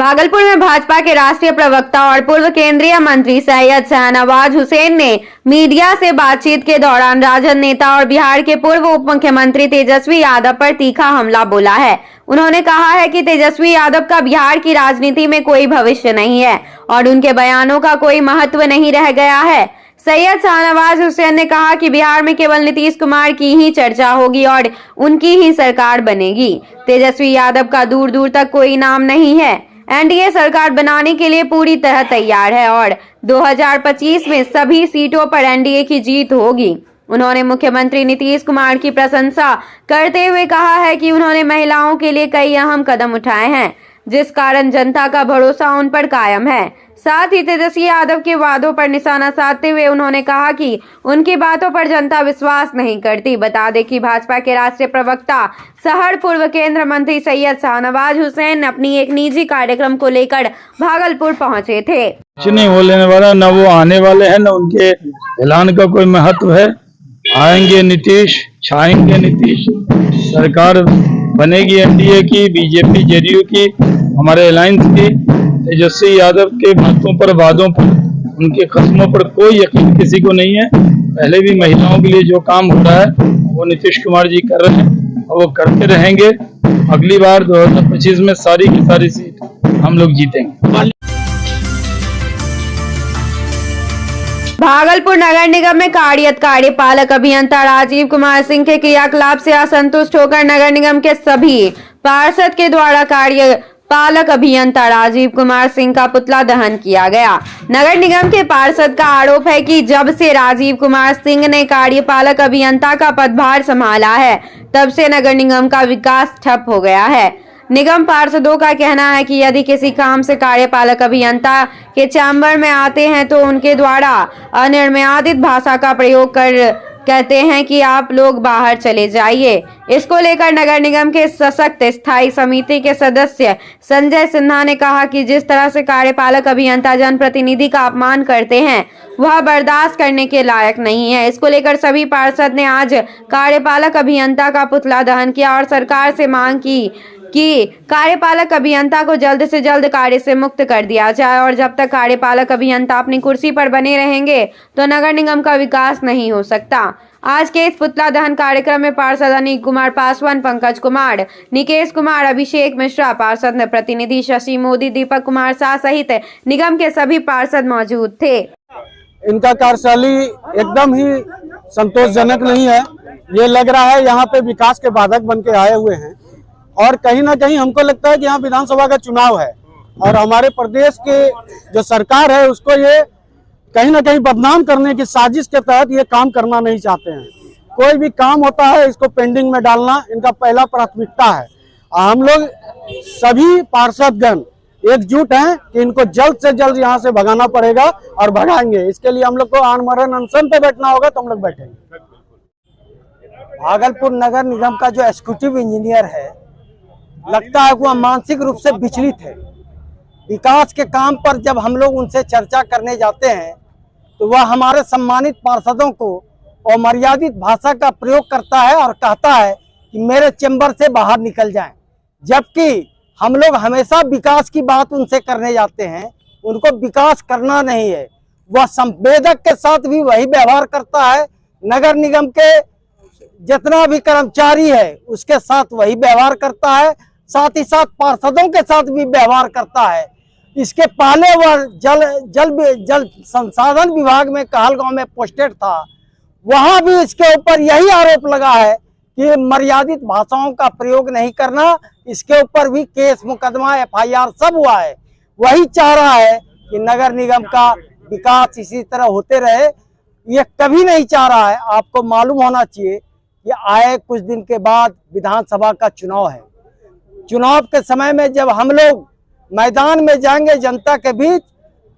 भागलपुर में भाजपा के राष्ट्रीय प्रवक्ता और पूर्व केंद्रीय मंत्री सैयद शाहनवाज हुसैन ने मीडिया से बातचीत के दौरान राजद नेता और बिहार के पूर्व उप मुख्यमंत्री तेजस्वी यादव पर तीखा हमला बोला है। उन्होंने कहा है कि तेजस्वी यादव का बिहार की राजनीति में कोई भविष्य नहीं है और उनके बयानों का कोई महत्व नहीं रह गया है। सैयद शाहनवाज हुसैन ने कहा कि बिहार में केवल नीतीश कुमार की ही चर्चा होगी और उनकी ही सरकार बनेगी। तेजस्वी यादव का दूर दूर तक कोई नाम नहीं है। एनडीए सरकार बनाने के लिए पूरी तरह तैयार है और 2025 में सभी सीटों पर एनडीए की जीत होगी। उन्होंने मुख्यमंत्री नीतीश कुमार की प्रशंसा करते हुए कहा है कि उन्होंने महिलाओं के लिए कई अहम कदम उठाए हैं, जिस कारण जनता का भरोसा उन पर कायम है। साथ ही तेजस्वी यादव के वादों पर निशाना साधते हुए उन्होंने कहा कि उनकी बातों पर जनता विश्वास नहीं करती। बता दें कि भाजपा के राष्ट्रीय प्रवक्ता शहर पूर्व केंद्रीय मंत्री सैयद शाहनवाज हुसैन अपनी एक निजी कार्यक्रम को लेकर भागलपुर पहुंचे थे। कुछ नहीं बोलने वाला, न वो आने वाले हैं, न उनके ऐलान का कोई महत्व है। आएंगे नीतीश, छाएंगे नीतीश, सरकार बनेगी एनडीए की, बीजेपी जेडीयू की, हमारे अलायंस की। तेजस्वी यादव के बातों पर, वादों पर, उनके कस्मों पर कोई यकीन किसी को नहीं है। पहले भी महिलाओं के लिए जो काम हो रहा है वो नीतीश कुमार जी कर रहे हैं और वो करते रहेंगे। अगली बार 2025 में सारी की सारी सीट हम लोग जीतेंगे। भागलपुर नगर निगम में कार्यपालक अभियंता राजीव कुमार सिंह के क्रियाकलाप से असंतुष्ट होकर नगर निगम के सभी पार्षद के द्वारा कार्यपालक अभियंता राजीव कुमार सिंह का पुतला दहन किया गया। नगर निगम के पार्षद का आरोप है कि जब से राजीव कुमार सिंह ने कार्यपालक अभियंता का पदभार संभाला है, तब से नगर निगम का विकास ठप हो गया है। निगम पार्षदों का कहना है कि यदि किसी काम से कार्यपालक अभियंता के चैम्बर में आते हैं तो उनके द्वारा अनिर्म्यादित भाषा का प्रयोग कहते हैं कि आप लोग बाहर चले जाइए। इसको लेकर नगर निगम के सशक्त स्थायी समिति के सदस्य संजय सिन्हा ने कहा कि जिस तरह से कार्यपालक अभियंता जनप्रतिनिधि का अपमान करते हैं वह बर्दाश्त करने के लायक नहीं है। इसको लेकर सभी पार्षद ने आज कार्यपालक अभियंता का पुतला दहन किया और सरकार से मांग की कि कार्यपालक अभियंता को जल्द से जल्द कार्य से मुक्त कर दिया जाए और जब तक कार्यपालक अभियंता अपनी कुर्सी पर बने रहेंगे तो नगर निगम का विकास नहीं हो सकता। आज के इस पुतला दहन कार्यक्रम में पार्षद अनिल कुमार पासवान, पंकज कुमार, निकेश कुमार, अभिषेक मिश्रा, पार्षद प्रतिनिधि शशि मोदी, दीपक कुमार शाह सहित निगम के सभी पार्षद मौजूद थे। इनका कार्यशैली एकदम ही संतोषजनक नहीं है। ये लग रहा है यहाँ पे विकास के बाधक बन के आए हुए हैं और कहीं ना कहीं हमको लगता है कि यहाँ विधानसभा का चुनाव है और हमारे प्रदेश के जो सरकार है उसको ये कहीं ना कहीं बदनाम करने की साजिश के तहत ये काम करना नहीं चाहते हैं। कोई भी काम होता है इसको पेंडिंग में डालना इनका पहला प्राथमिकता है। हम लोग सभी पार्षदगण एकजुट हैं कि इनको जल्द से जल्द यहाँ से भगाना पड़ेगा और भगाएंगे। इसके लिए हम लोग को आमरण अनशन पे बैठना होगा तो हम लोग बैठेंगे। भागलपुर नगर निगम का जो एग्जीक्यूटिव इंजीनियर है, लगता है वो मानसिक रूप से विचलित है। विकास के काम पर जब हम लोग उनसे चर्चा करने जाते हैं तो वह हमारे सम्मानित पार्षदों को अमर्यादित भाषा का प्रयोग करता है और कहता है कि मेरे चैम्बर से बाहर निकल जाएं। जबकि हम लोग हमेशा विकास की बात उनसे करने जाते हैं, उनको विकास करना नहीं है। वह संवेदक के साथ भी वही व्यवहार करता है, नगर निगम के जितना भी कर्मचारी है उसके साथ वही व्यवहार करता है, साथ ही साथ पार्षदों के साथ भी व्यवहार करता है। इसके पहले वह जल संसाधन विभाग में कहलगांव में पोस्टेड था, वहां भी इसके ऊपर यही आरोप लगा है कि मर्यादित भाषाओं का प्रयोग नहीं करना। इसके ऊपर भी केस मुकदमा एफआईआर सब हुआ है। वही चाह रहा है कि नगर निगम का विकास इसी तरह होते रहे, ये कभी नहीं चाह रहा है। आपको मालूम होना चाहिए कि आए कुछ दिन के बाद विधानसभा का चुनाव है। चुनाव के समय में जब हम लोग मैदान में जाएंगे जनता के बीच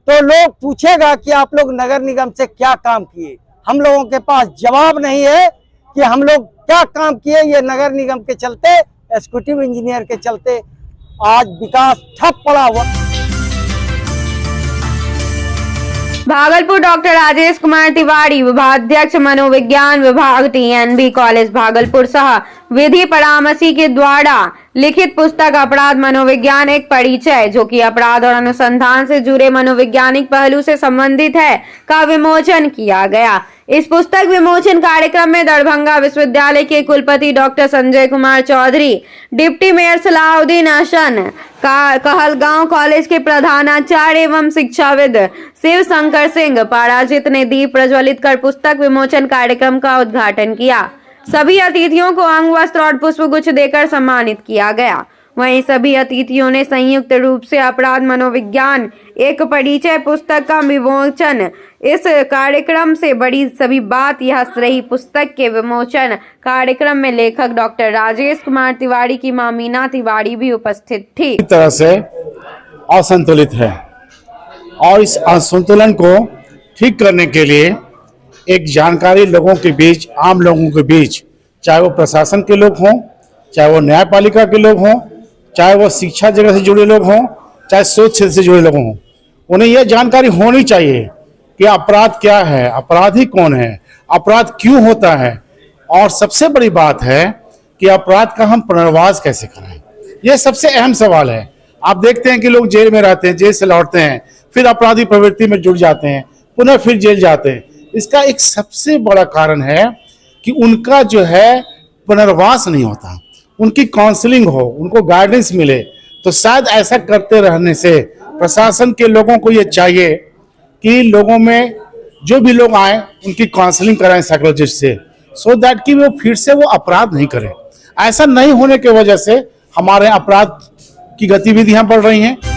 तो लोग पूछेगा कि आप लोग नगर निगम से क्या काम किए। हम लोगों के पास जवाब नहीं है कि हम लोग क्या काम किए। ये नगर निगम के चलते, एग्जीक्यूटिव इंजीनियर के चलते आज विकास ठप पड़ा हुआ। भागलपुर डॉक्टर राजेश कुमार तिवारी, विभागाध्यक्ष मनोविज्ञान विभाग, टीएनबी कॉलेज भागलपुर सह विधि परामर्शी के द्वारा लिखित पुस्तक अपराध मनोविज्ञान एक परिचय, जो कि अपराध और अनुसंधान से जुड़े मनोवैज्ञानिक पहलू से संबंधित है, का विमोचन किया गया। इस पुस्तक विमोचन कार्यक्रम में दरभंगा विश्वविद्यालय के कुलपति doctor Sanjay Kumar Chaudhary, deputy mayor Salauddin Hasan, Kahalgaon college के प्रधानाचार्य एवं शिक्षाविद शिव शंकर सिंह पराजित ने दीप प्रज्वलित कर पुस्तक विमोचन कार्यक्रम का उद्घाटन किया। सभी अतिथियों को अंग वस्त्र और पुष्पगुच्छ देकर सम्मानित किया गया। वहीं सभी अतिथियों ने संयुक्त रूप से अपराध मनोविज्ञान एक परिचय पुस्तक का विमोचन। इस कार्यक्रम से बड़ी सभी बात यह रही, पुस्तक के विमोचन कार्यक्रम में लेखक डॉक्टर राजेश कुमार तिवारी की मां मीना तिवारी भी उपस्थित थी। इस तरह से असंतुलित है और इस असंतुलन को ठीक करने के लिए एक जानकारी लोगों के बीच, आम लोगों के बीच, चाहे वो प्रशासन के लोग हों, चाहे वो न्यायपालिका के लोग हों, चाहे वो शिक्षा जगह से जुड़े लोग हों, चाहे शोध क्षेत्र से जुड़े लोग हों, उन्हें यह जानकारी होनी चाहिए कि अपराध क्या है, अपराधी कौन है, अपराध क्यों होता है, और सबसे बड़ी बात है कि अपराध का हम पुनर्वास कैसे करें। यह सबसे अहम सवाल है। आप देखते हैं कि लोग जेल में रहते हैं, जेल से लौटते हैं, फिर अपराधी प्रवृत्ति में जुड़ जाते हैं, पुनः फिर जेल जाते हैं। इसका एक सबसे बड़ा कारण है कि उनका जो है पुनर्वास नहीं होता, उनकी काउंसलिंग हो, उनको गाइडेंस मिले। तो शायद ऐसा करते रहने से प्रशासन के लोगों को ये चाहिए कि लोगों में जो भी लोग आए उनकी काउंसलिंग कराएं साइकोलॉजिस्ट से, सो दैट कि वो फिर से वो अपराध नहीं करें। ऐसा नहीं होने की वजह से हमारे अपराध की गतिविधियां बढ़ रही हैं।